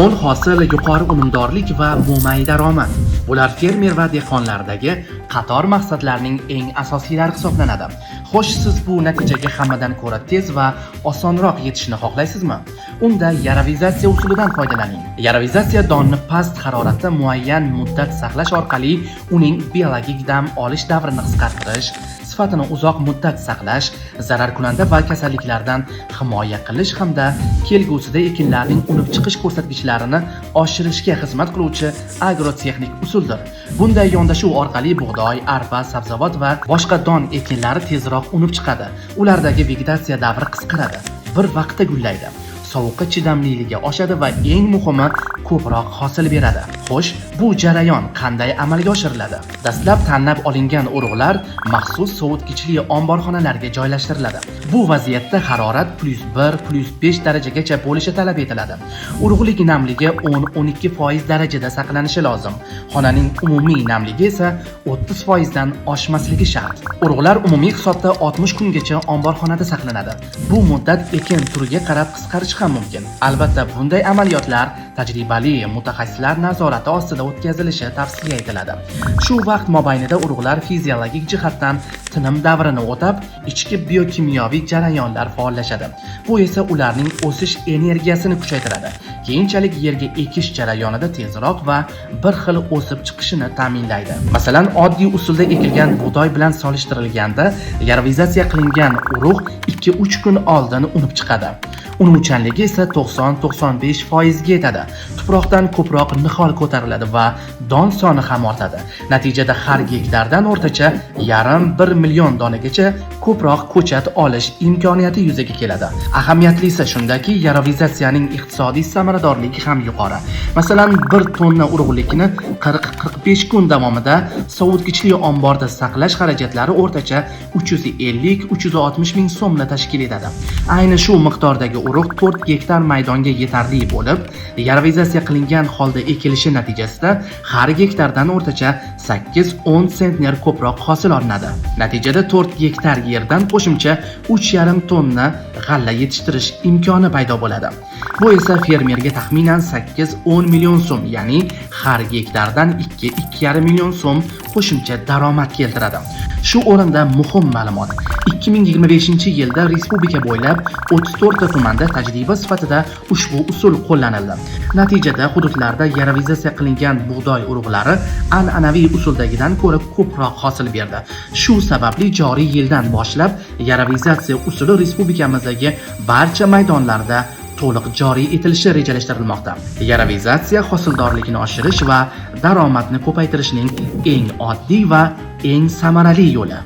Mo'l hosil, yuqori unumdorlik va mo'may daromad. Bular fermer va dehqonlardagi qator maqsadlarning eng asosiylari hisoblanadi. Xo'sh, siz bu natijaga hammadan ko'ra tez va osonroq yetishni xohlaysizmi? Unda yaravizatsiya usulidan foydalaning. Yaravizatsiya donni past haroratda muayyan muddat saqlash orqali uning biologik dam olish davrini qisqartirish, sifatini uzoq muddat saqlash, zararkunanda va kasalliklardan himoya qilish hamda kelgusida ekinlarning unib chiqish ko'rsatkichlarini oshirishga xizmat qiluvchi agrotexnik usuldir. Bunday yondashuv orqali bug'doy, arpa, sabzavot va boshqa don ekinlari tezroq unib chiqadi. Ulardagi vegetatsiya davri qisqaradi, bir vaqtda gullaydi. Sovuqqa chidamliligi oshadi va eng muhimi ko'proq hosil beradi. Xo'sh, bu jarayon qanday amalga oshiriladi? Dastlab tanlab olingan urug'lar maxsus sovutgichli omborxonalarga joylashtiriladi. Bu vaziyatda harorat +1, +5 darajagacha bo'lishi talab etiladi. Urug'lik namligi 10-12% darajada saqlanishi lozim. Xonaning umumiy namligi esa 30% dan oshmasligi shart. Urug'lar umumiy hisobda 60 kungacha omborxonada saqlanadi. Bu muddat ekin turiga qarab qisqarishi ham mumkin. Albatta, bunday amaliyotlar tajribali mutaxassislar nazorati ostida o'tkazilishi tavsiya etiladi. Shu vaqt mobaynida urug'lar fiziologik jihatdan tinim davrini o'tab, ichki biokimyoviy jarayonlar faollashadi. Bu esa ularning o'sish energiyasini kuchaytiradi. Keyinchalik yerga ekish jarayonida tezroq va bir xil o'sib chiqishini ta'minlaydi. Masalan, oddiy usulda ekilgan bug'doy bilan solishtirilganda yaravizatsiya qilingan urug' 2-3 kun oldin unib chiqadi. Unuvchanligi esa 90-95% ga yetadi. Tuproqdan ko'proq nihol ko'tariladi va don soni ham ortadi. Natijada har gektardan o'rtacha 1,5 million donagacha ko'proq ko'chat olish imkoniyati yuzaga keladi. Ahamiyatli shundaki, yaravizatsiyaning iqtisodiy samaradorligi ham yuqori. Masalan, 1 tonna urug'likni 40-45 kun davomida sovutgichli omborda saqlash xarajatlari o'rtacha 350-360 ming so'mni tashkil etadi. Ayni shu miqdordagi urug' 4 gektar maydonga yetarli bo'lib, yaravizatsiya qilingan holda ekilishi natijasida har gektardan o'rtacha 8-10 sentner ko'proq hosil olinadi. Natijada 4 gektar yerdan qo'shimcha 3,5 tonna g'alla yetishtirish imkoni paydo bo'ladi. Bu esa fermerga taxminan 8-10 million so'm, ya'ni har gektardan 2-2,5 million so'm qo'shimcha daromad keltiradi. Shu o'rinda muhim ma'lumot. 2025-yilda respublika bo'ylab 34 ta tumanda tajriba sifatida ushbu usul qo'llanildi. Natijada hududlarda yaravizatsiya qilingan bug'doy urug'lari an'anaviy usuldagidan ko'ra ko'proq hosil berdi. Shu sababli joriy yildan boshlab yaravizatsiya usuli respublikamizdagi barcha maydonlarda to'liq joriy etilishi rejalashtirilmoqda. Yaravizatsiya hosildorlikni oshirish va daromadni ko'paytirishning eng oddiy va eng samarali yo'li.